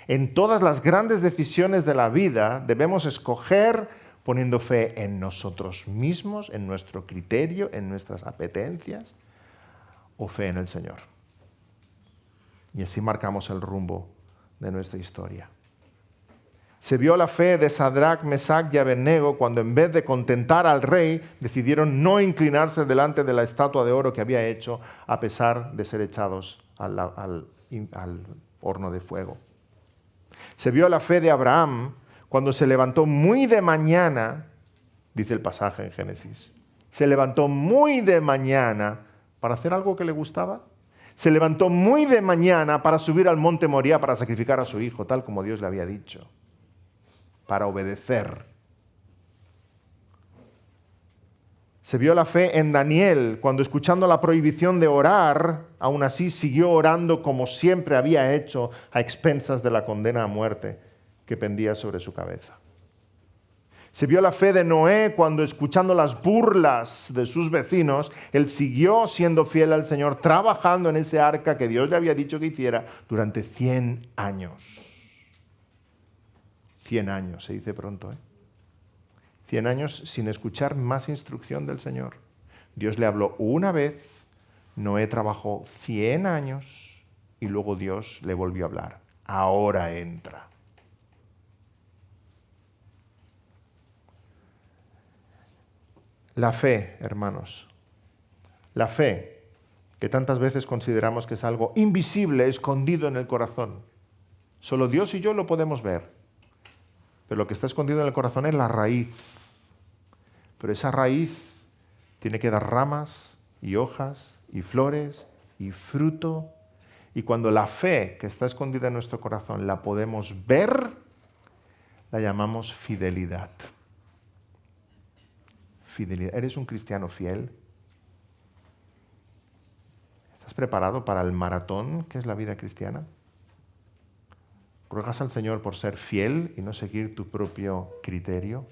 En todas las grandes decisiones de la vida debemos escoger poniendo fe en nosotros mismos, en nuestro criterio, en nuestras apetencias, o fe en el Señor. Y así marcamos el rumbo de nuestra historia. Se vio la fe de Sadrach, Mesach y Abednego cuando en vez de contentar al rey, decidieron no inclinarse delante de la estatua de oro que había hecho, a pesar de ser echados al horno de fuego. Se vio la fe de Abraham cuando se levantó muy de mañana, dice el pasaje en Génesis, se levantó muy de mañana para hacer algo que le gustaba. Se levantó muy de mañana para subir al monte Moría para sacrificar a su hijo, tal como Dios le había dicho, para obedecer. Se vio la fe en Daniel cuando, escuchando la prohibición de orar, aún así siguió orando como siempre había hecho, a expensas de la condena a muerte que pendía sobre su cabeza. Se vio la fe de Noé cuando, escuchando las burlas de sus vecinos, él siguió siendo fiel al Señor, trabajando en ese arca que Dios le había dicho que hiciera durante 100 años. 100 años, se dice pronto, 100 años sin escuchar más instrucción del Señor. Dios le habló una vez, Noé trabajó 100 años y luego Dios le volvió a hablar. Ahora entra. La fe, hermanos, la fe, que tantas veces consideramos que es algo invisible, escondido en el corazón. Solo Dios y yo lo podemos ver. Pero lo que está escondido en el corazón es la raíz. Pero esa raíz tiene que dar ramas y hojas y flores y fruto. Y cuando la fe que está escondida en nuestro corazón la podemos ver, la llamamos fidelidad. Fidelidad. ¿Eres un cristiano fiel? ¿Estás preparado para el maratón que es la vida cristiana? ¿Ruegas al Señor por ser fiel y no seguir tu propio criterio?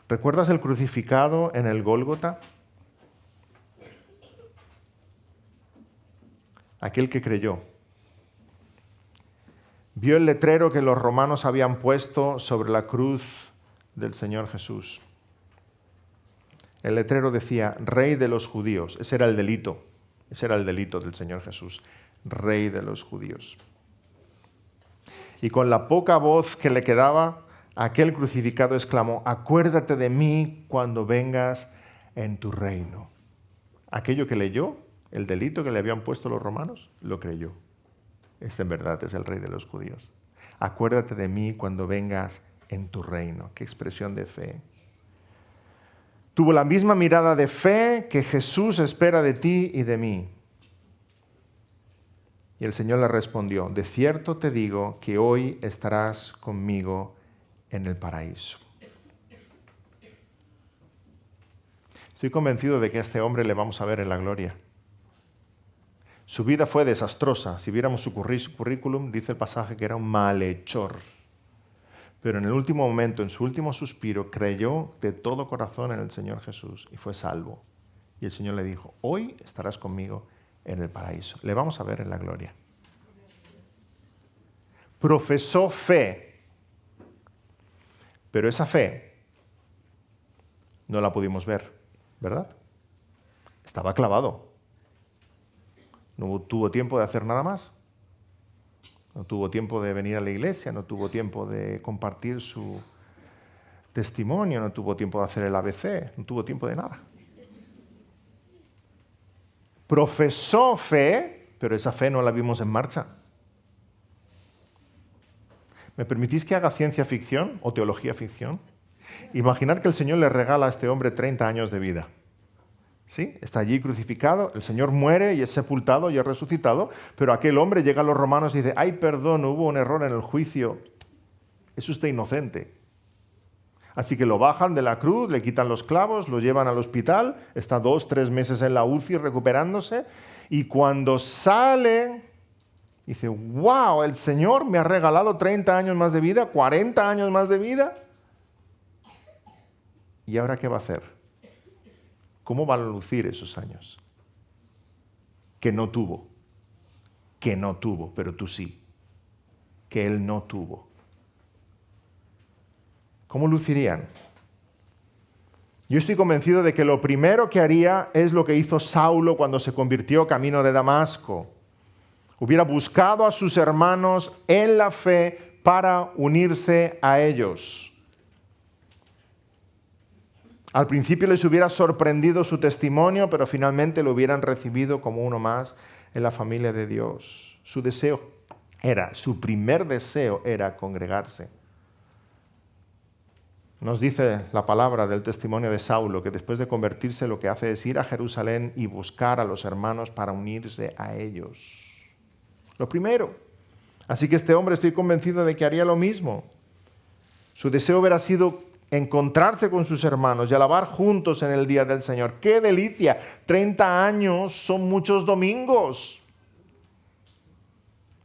¿Recuerdas el crucificado en el Gólgota? Aquel que creyó. Vio el letrero que los romanos habían puesto sobre la cruz del Señor Jesús. El letrero decía, Rey de los judíos. Ese era el delito. Ese era el delito del Señor Jesús. Rey de los judíos. Y con la poca voz que le quedaba, aquel crucificado exclamó, acuérdate de mí cuando vengas en tu reino. Aquello que leyó, el delito que le habían puesto los romanos, lo creyó. Este en verdad es el Rey de los judíos. Acuérdate de mí cuando vengas en tu reino. Qué expresión de fe. Tuvo la misma mirada de fe que Jesús espera de ti y de mí. Y el Señor le respondió, de cierto te digo que hoy estarás conmigo en el paraíso. Estoy convencido de que a este hombre le vamos a ver en la gloria. Su vida fue desastrosa. Si viéramos su currículum, dice el pasaje que era un malhechor. Pero en el último momento, en su último suspiro, creyó de todo corazón en el Señor Jesús y fue salvo. Y el Señor le dijo, hoy estarás conmigo en el paraíso. Le vamos a ver en la gloria. Profesó fe, pero esa fe no la pudimos ver, ¿verdad? Estaba clavado. No tuvo tiempo de hacer nada más. No tuvo tiempo de venir a la iglesia, no tuvo tiempo de compartir su testimonio, no tuvo tiempo de hacer el ABC, no tuvo tiempo de nada. Profesó fe, pero esa fe no la vimos en marcha. ¿Me permitís que haga ciencia ficción o teología ficción? Imaginad que el Señor le regala a este hombre 30 años de vida. ¿Sí? Está allí crucificado, el Señor muere y es sepultado y es resucitado, pero aquel hombre llega a los romanos y dice, ay, perdón, hubo un error en el juicio, es usted inocente. Así que lo bajan de la cruz, le quitan los clavos, lo llevan al hospital, está 2-3 meses en la UCI recuperándose, y cuando sale, dice, wow, el Señor me ha regalado 30 años más de vida, 40 años más de vida, ¿y ahora qué va a hacer? ¿Cómo van a lucir esos años? Que no tuvo, pero tú sí, que él no tuvo. ¿Cómo lucirían? Yo estoy convencido de que lo primero que haría es lo que hizo Saulo cuando se convirtió camino de Damasco. Hubiera buscado a sus hermanos en la fe para unirse a ellos. Al principio les hubiera sorprendido su testimonio, pero finalmente lo hubieran recibido como uno más en la familia de Dios. Su primer deseo era congregarse. Nos dice la palabra del testimonio de Saulo que después de convertirse lo que hace es ir a Jerusalén y buscar a los hermanos para unirse a ellos. Lo primero. Así que este hombre estoy convencido de que haría lo mismo. Su deseo hubiera sido encontrarse con sus hermanos y alabar juntos en el día del Señor. ¡Qué delicia! 30 años son muchos domingos.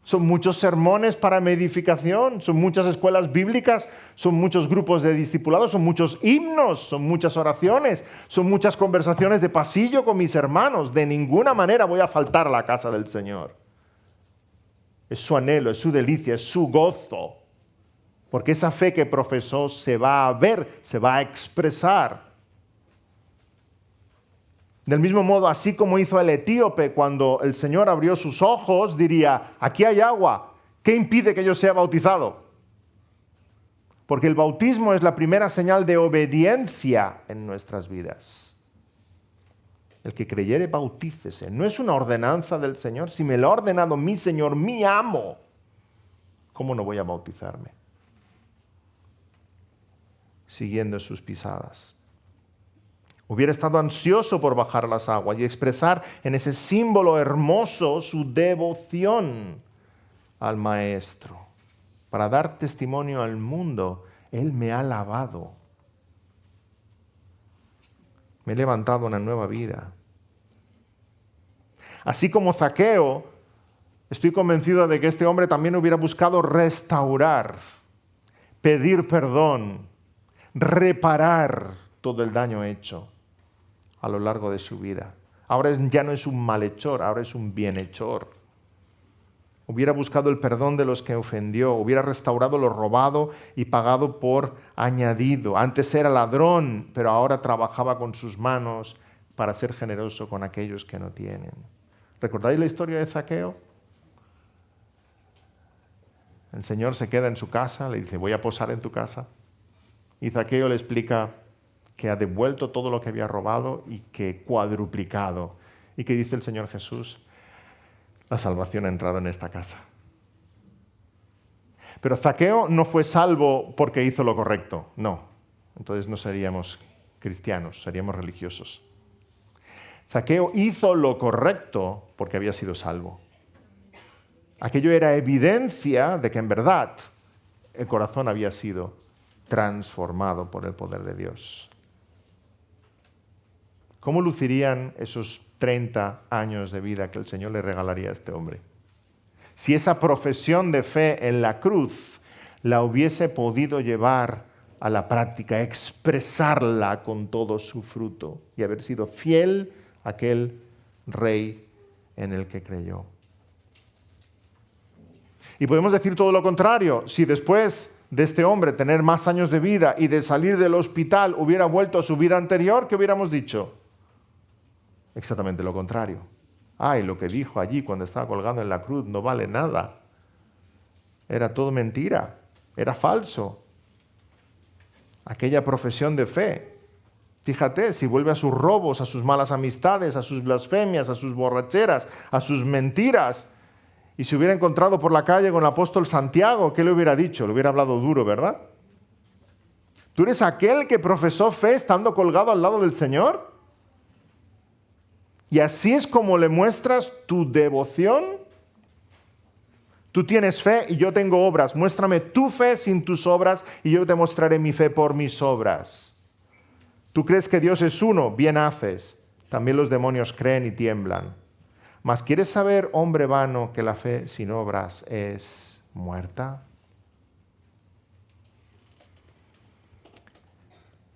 Son muchos sermones para mi edificación, son muchas escuelas bíblicas, son muchos grupos de discipulados, son muchos himnos, son muchas oraciones, son muchas conversaciones de pasillo con mis hermanos. De ninguna manera voy a faltar a la casa del Señor. Es su anhelo, es su delicia, es su gozo. Porque esa fe que profesó se va a ver, se va a expresar. Del mismo modo, así como hizo el etíope cuando el Señor abrió sus ojos, diría, aquí hay agua, ¿qué impide que yo sea bautizado? Porque el bautismo es la primera señal de obediencia en nuestras vidas. El que creyere, bautícese. No es una ordenanza del Señor. Si me lo ha ordenado mi Señor, mi amo, ¿cómo no voy a bautizarme? Siguiendo sus pisadas. Hubiera estado ansioso por bajar a las aguas y expresar en ese símbolo hermoso su devoción al Maestro. Para dar testimonio al mundo, Él me ha lavado. Me he levantado una nueva vida. Así como Zaqueo, estoy convencido de que este hombre también hubiera buscado restaurar, pedir perdón, reparar todo el daño hecho a lo largo de su vida. Ahora ya no es un malhechor, ahora es un bienhechor. Hubiera buscado el perdón de los que ofendió, hubiera restaurado lo robado y pagado por añadido. Antes era ladrón, pero ahora trabajaba con sus manos para ser generoso con aquellos que no tienen. ¿Recordáis la historia de Zaqueo? El Señor se queda en su casa, le dice, voy a posar en tu casa. Y Zaqueo le explica que ha devuelto todo lo que había robado y que cuadruplicado. ¿Y qué dice el Señor Jesús? La salvación ha entrado en esta casa. Pero Zaqueo no fue salvo porque hizo lo correcto, no. Entonces no seríamos cristianos, seríamos religiosos. Zaqueo hizo lo correcto porque había sido salvo. Aquello era evidencia de que en verdad el corazón había sido transformado por el poder de Dios. ¿Cómo lucirían esos 30 años de vida que el Señor le regalaría a este hombre? Si esa profesión de fe en la cruz la hubiese podido llevar a la práctica, expresarla con todo su fruto y haber sido fiel a aquel rey en el que creyó. Y podemos decir todo lo contrario. Si después de este hombre tener más años de vida y de salir del hospital hubiera vuelto a su vida anterior, ¿qué hubiéramos dicho? Exactamente lo contrario. Ay, lo que dijo allí cuando estaba colgado en la cruz no vale nada. Era todo mentira, era falso. Aquella profesión de fe. Fíjate, si vuelve a sus robos, a sus malas amistades, a sus blasfemias, a sus borracheras, a sus mentiras, y se hubiera encontrado por la calle con el apóstol Santiago, ¿qué le hubiera dicho? Le hubiera hablado duro, ¿verdad? ¿Tú eres aquel que profesó fe estando colgado al lado del Señor? Y así es como le muestras tu devoción. Tú tienes fe y yo tengo obras. Muéstrame tu fe sin tus obras y yo te mostraré mi fe por mis obras. Tú crees que Dios es uno, bien haces. También los demonios creen y tiemblan. Mas ¿quieres saber, hombre vano, que la fe sin obras es muerta?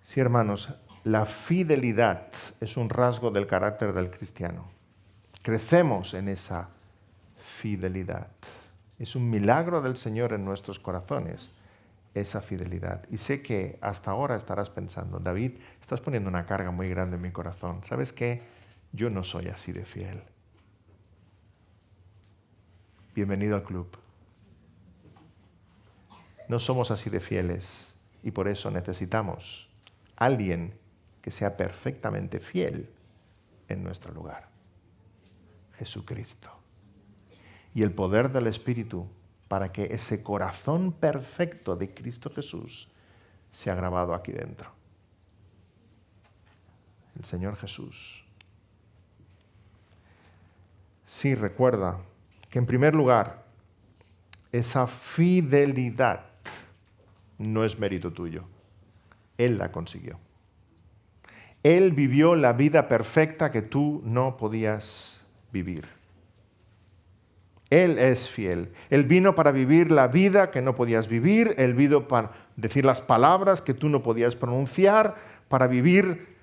Sí, hermanos, la fidelidad es un rasgo del carácter del cristiano. Crecemos en esa fidelidad. Es un milagro del Señor en nuestros corazones, esa fidelidad. Y sé que hasta ahora estarás pensando, David, estás poniendo una carga muy grande en mi corazón. ¿Sabes qué? Yo no soy así de fiel. Bienvenido al club. No somos así de fieles y por eso necesitamos alguien que sea perfectamente fiel en nuestro lugar. Jesucristo. Y el poder del Espíritu para que ese corazón perfecto de Cristo Jesús sea grabado aquí dentro. El Señor Jesús. Sí, recuerda que en primer lugar, esa fidelidad no es mérito tuyo. Él la consiguió. Él vivió la vida perfecta que tú no podías vivir. Él es fiel. Él vino para vivir la vida que no podías vivir. Él vino para decir las palabras que tú no podías pronunciar, para vivir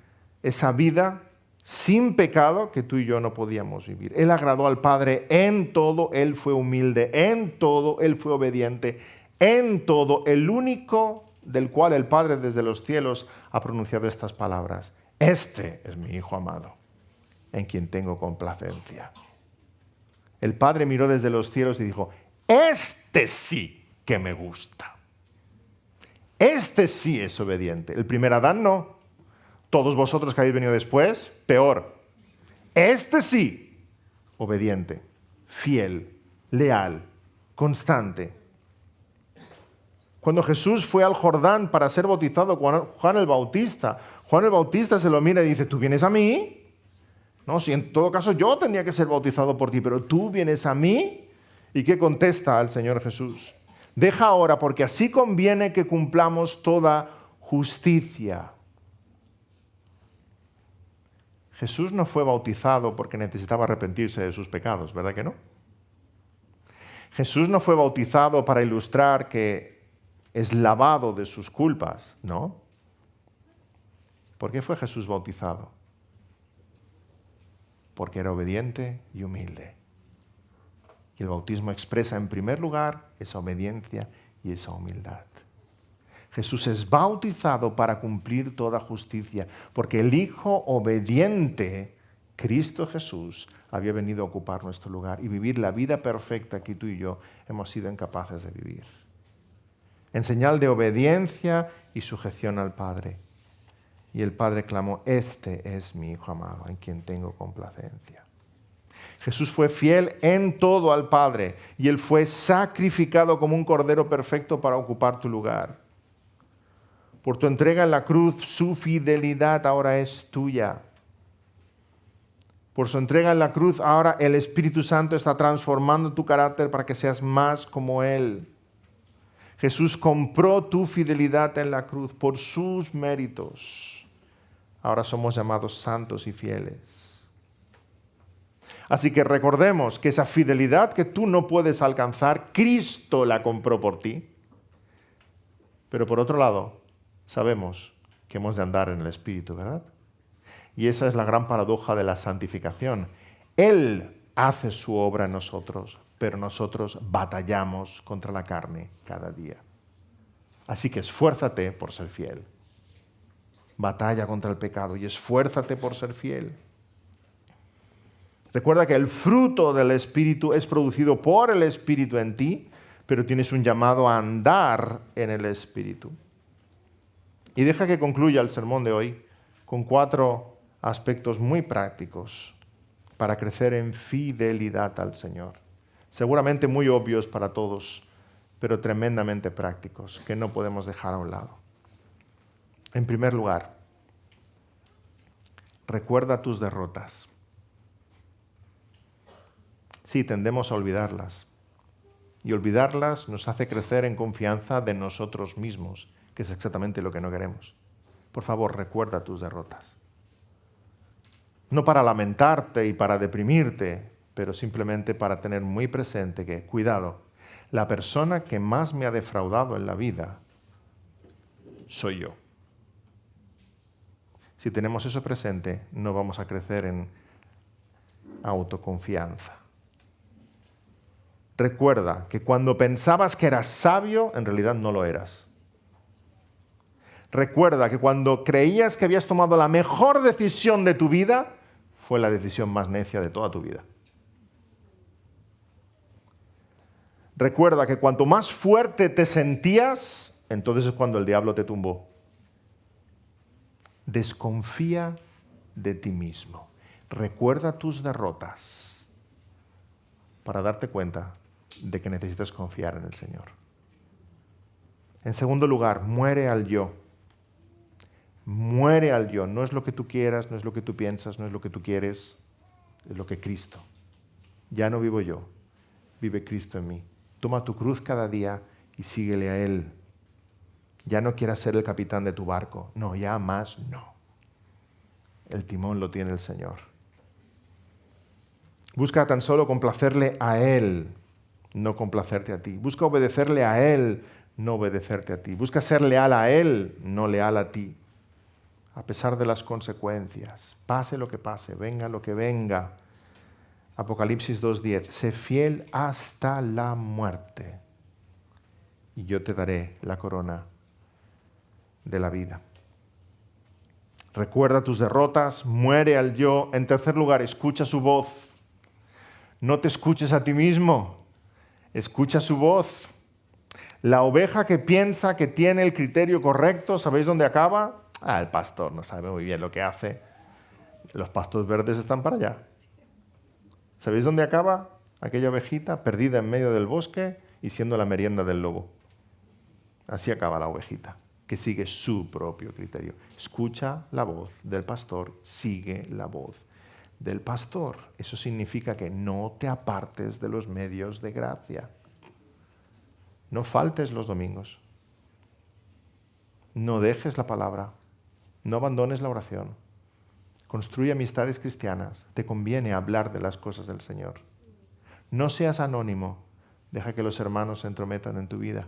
esa vida sin pecado que tú y yo no podíamos vivir. Él agradó al Padre en todo. Él fue humilde en todo. Él fue obediente en todo. El único del cual el Padre desde los cielos ha pronunciado estas palabras. Este es mi Hijo amado, en quien tengo complacencia. El Padre miró desde los cielos y dijo, este sí que me gusta. Este sí es obediente. El primer Adán no. Todos vosotros que habéis venido después, peor. Este sí, obediente, fiel, leal, constante. Cuando Jesús fue al Jordán para ser bautizado con Juan el Bautista se lo mira y dice, ¿tú vienes a mí? No, si en todo caso yo tendría que ser bautizado por ti, pero tú vienes a mí. ¿Y qué contesta al Señor Jesús? Deja ahora, porque así conviene que cumplamos toda justicia. Jesús no fue bautizado porque necesitaba arrepentirse de sus pecados, ¿verdad que no? Jesús no fue bautizado para ilustrar que es lavado de sus culpas, ¿no? ¿Por qué fue Jesús bautizado? Porque era obediente y humilde. Y el bautismo expresa en primer lugar esa obediencia y esa humildad. Jesús es bautizado para cumplir toda justicia, porque el Hijo obediente, Cristo Jesús, había venido a ocupar nuestro lugar y vivir la vida perfecta que tú y yo hemos sido incapaces de vivir. En señal de obediencia y sujeción al Padre. Y el Padre clamó, este es mi Hijo amado, en quien tengo complacencia. Jesús fue fiel en todo al Padre y Él fue sacrificado como un cordero perfecto para ocupar tu lugar. Por tu entrega en la cruz, su fidelidad ahora es tuya. Por su entrega en la cruz, ahora el Espíritu Santo está transformando tu carácter para que seas más como Él. Jesús compró tu fidelidad en la cruz por sus méritos. Ahora somos llamados santos y fieles. Así que recordemos que esa fidelidad que tú no puedes alcanzar, Cristo la compró por ti. Pero por otro lado, sabemos que hemos de andar en el Espíritu, ¿verdad? Y esa es la gran paradoja de la santificación. Él hace su obra en nosotros, pero nosotros batallamos contra la carne cada día. Así que esfuérzate por ser fiel. Batalla contra el pecado y esfuérzate por ser fiel. Recuerda que el fruto del Espíritu es producido por el Espíritu en ti, pero tienes un llamado a andar en el Espíritu. Y deja que concluya el sermón de hoy con 4 aspectos muy prácticos para crecer en fidelidad al Señor. Seguramente muy obvios para todos, pero tremendamente prácticos, que no podemos dejar a un lado. En primer lugar, recuerda tus derrotas. Sí, tendemos a olvidarlas. Y olvidarlas nos hace crecer en confianza de nosotros mismos, que es exactamente lo que no queremos. Por favor, recuerda tus derrotas. No para lamentarte y para deprimirte, pero simplemente para tener muy presente que, cuidado, la persona que más me ha defraudado en la vida soy yo. Si tenemos eso presente, no vamos a crecer en autoconfianza. Recuerda que cuando pensabas que eras sabio, en realidad no lo eras. Recuerda que cuando creías que habías tomado la mejor decisión de tu vida, fue la decisión más necia de toda tu vida. Recuerda que cuanto más fuerte te sentías, entonces es cuando el diablo te tumbó. Desconfía de ti mismo. Recuerda tus derrotas para darte cuenta de que necesitas confiar en el Señor. En segundo lugar, muere al yo. Muere al yo. No es lo que tú quieras, no es lo que tú piensas, no es lo que tú quieres, es lo que Cristo. Ya no vivo yo, vive Cristo en mí. Toma tu cruz cada día y síguele a Él. Ya no quieras ser el capitán de tu barco. No, ya más no. El timón lo tiene el Señor. Busca tan solo complacerle a Él, no complacerte a ti. Busca obedecerle a Él, no obedecerte a ti. Busca ser leal a Él, no leal a ti. A pesar de las consecuencias, pase lo que pase, venga lo que venga. Apocalipsis 2:10, sé fiel hasta la muerte y yo te daré la corona de la vida. Recuerda tus derrotas, muere al yo. En tercer lugar, escucha su voz. No te escuches a ti mismo, escucha su voz. La oveja que piensa que tiene el criterio correcto, ¿sabéis dónde acaba? El pastor no sabe muy bien lo que hace. Los pastos verdes están para allá. ¿Sabéis dónde acaba aquella ovejita perdida en medio del bosque y siendo la merienda del lobo? Así acaba la ovejita, que sigue su propio criterio. Escucha la voz del pastor, sigue la voz del pastor. Eso significa que no te apartes de los medios de gracia. No faltes los domingos. No dejes la palabra. No abandones la oración. Construye amistades cristianas. Te conviene hablar de las cosas del Señor. No seas anónimo. Deja que los hermanos se entrometan en tu vida.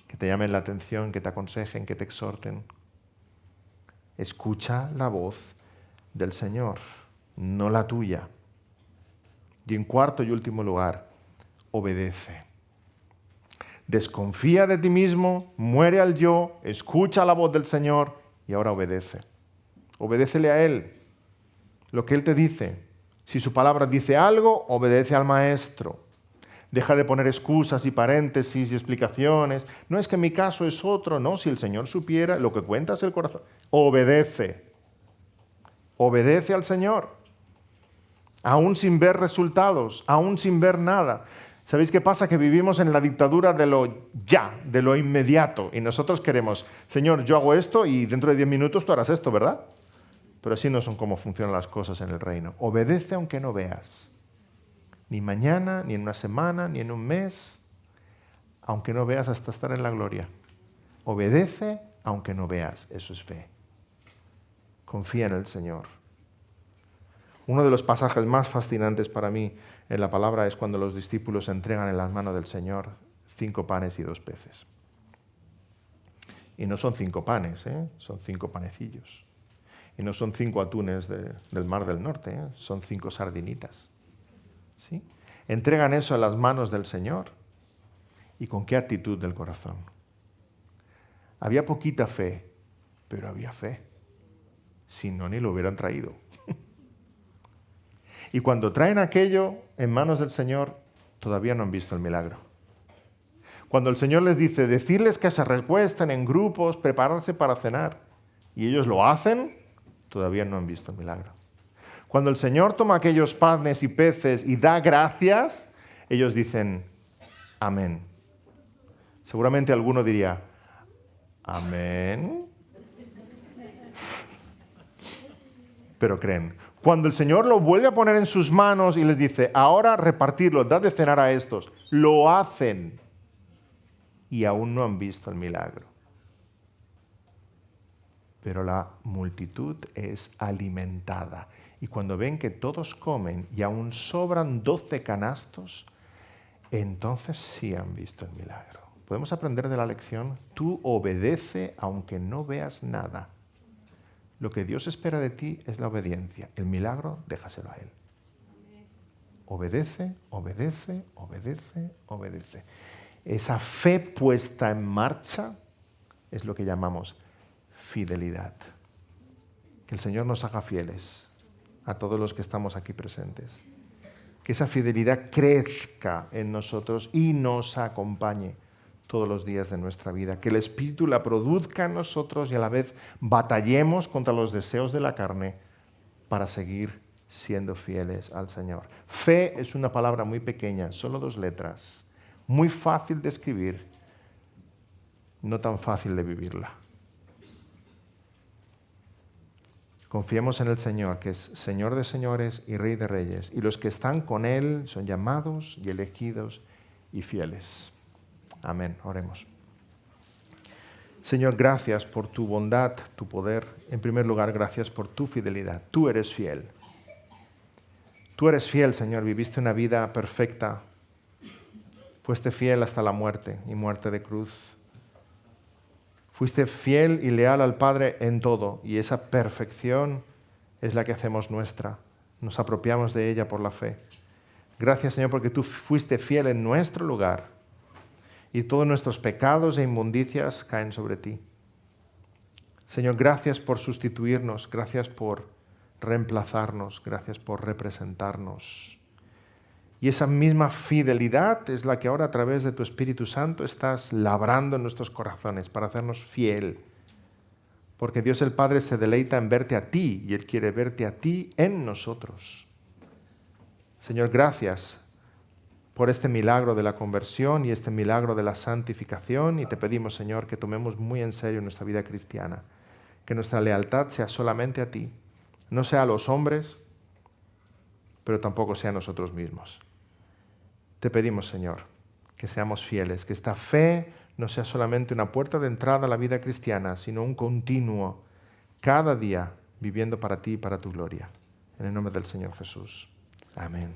Que te llamen la atención, que te aconsejen, que te exhorten. Escucha la voz del Señor, no la tuya. Y en cuarto y último lugar, obedece. Desconfía de ti mismo, muere al yo, escucha la voz del Señor y ahora obedece. Obedécele a Él, lo que Él te dice. Si su palabra dice algo, obedece al Maestro. Deja de poner excusas y paréntesis y explicaciones. No es que mi caso es otro, no, si el Señor supiera, lo que cuenta es el corazón. Obedece. Obedece al Señor. Aún sin ver resultados, aún sin ver nada. ¿Sabéis qué pasa? Que vivimos en la dictadura de lo ya, de lo inmediato. Y nosotros queremos, Señor, yo hago esto y dentro de 10 minutos tú harás esto, ¿verdad? Pero así no son como funcionan las cosas en el reino. Obedece aunque no veas. Ni mañana, ni en una semana, ni en un mes. Aunque no veas hasta estar en la gloria. Obedece aunque no veas. Eso es fe. Confía en el Señor. Uno de los pasajes más fascinantes para mí en la palabra es cuando los discípulos entregan en las manos del Señor 5 panes y 2 peces. Y no son 5 panes, son 5 panecillos. Y no son 5 atunes del Mar del Norte, son 5 sardinitas. ¿Sí? Entregan eso en las manos del Señor. ¿Y con qué actitud del corazón? Había poquita fe, pero había fe. Si no, ni lo hubieran traído. Y cuando traen aquello en manos del Señor, todavía no han visto el milagro. Cuando el Señor les dice, decirles que se recuesten en grupos, prepararse para cenar, y ellos lo hacen, todavía no han visto el milagro. Cuando el Señor toma aquellos panes y peces y da gracias, ellos dicen, amén. Seguramente alguno diría, amén. Pero creen. Cuando el Señor lo vuelve a poner en sus manos y les dice, ahora repartirlo, dad de cenar a estos, lo hacen. Y aún no han visto el milagro. Pero la multitud es alimentada. Y cuando ven que todos comen y aún sobran 12 canastos, entonces sí han visto el milagro. ¿Podemos aprender de la lección? Tú obedece aunque no veas nada. Lo que Dios espera de ti es la obediencia. El milagro, déjaselo a Él. Obedece, obedece, obedece, obedece. Esa fe puesta en marcha es lo que llamamos fidelidad. Que el Señor nos haga fieles a todos los que estamos aquí presentes. Que esa fidelidad crezca en nosotros y nos acompañe todos los días de nuestra vida. Que el Espíritu la produzca en nosotros y a la vez batallemos contra los deseos de la carne para seguir siendo fieles al Señor. Fe es una palabra muy pequeña, solo 2 letras. Muy fácil de escribir, no tan fácil de vivirla. Confiemos en el Señor, que es Señor de señores y Rey de reyes, y los que están con Él son llamados y elegidos y fieles. Amén. Oremos. Señor, gracias por tu bondad, tu poder. En primer lugar, gracias por tu fidelidad. Tú eres fiel. Tú eres fiel, Señor. Viviste una vida perfecta. Fuiste fiel hasta la muerte y muerte de cruz. Fuiste fiel y leal al Padre en todo, y esa perfección es la que hacemos nuestra. Nos apropiamos de ella por la fe. Gracias, Señor, porque tú fuiste fiel en nuestro lugar y todos nuestros pecados e inmundicias caen sobre ti. Señor, gracias por sustituirnos, gracias por reemplazarnos, gracias por representarnos. Y esa misma fidelidad es la que ahora a través de tu Espíritu Santo estás labrando en nuestros corazones para hacernos fiel. Porque Dios el Padre se deleita en verte a ti y Él quiere verte a ti en nosotros. Señor, gracias por este milagro de la conversión y este milagro de la santificación, y te pedimos, Señor, que tomemos muy en serio nuestra vida cristiana, que nuestra lealtad sea solamente a ti, no sea a los hombres, pero tampoco sea a nosotros mismos. Te pedimos, Señor, que seamos fieles, que esta fe no sea solamente una puerta de entrada a la vida cristiana, sino un continuo, cada día, viviendo para ti y para tu gloria. En el nombre del Señor Jesús. Amén.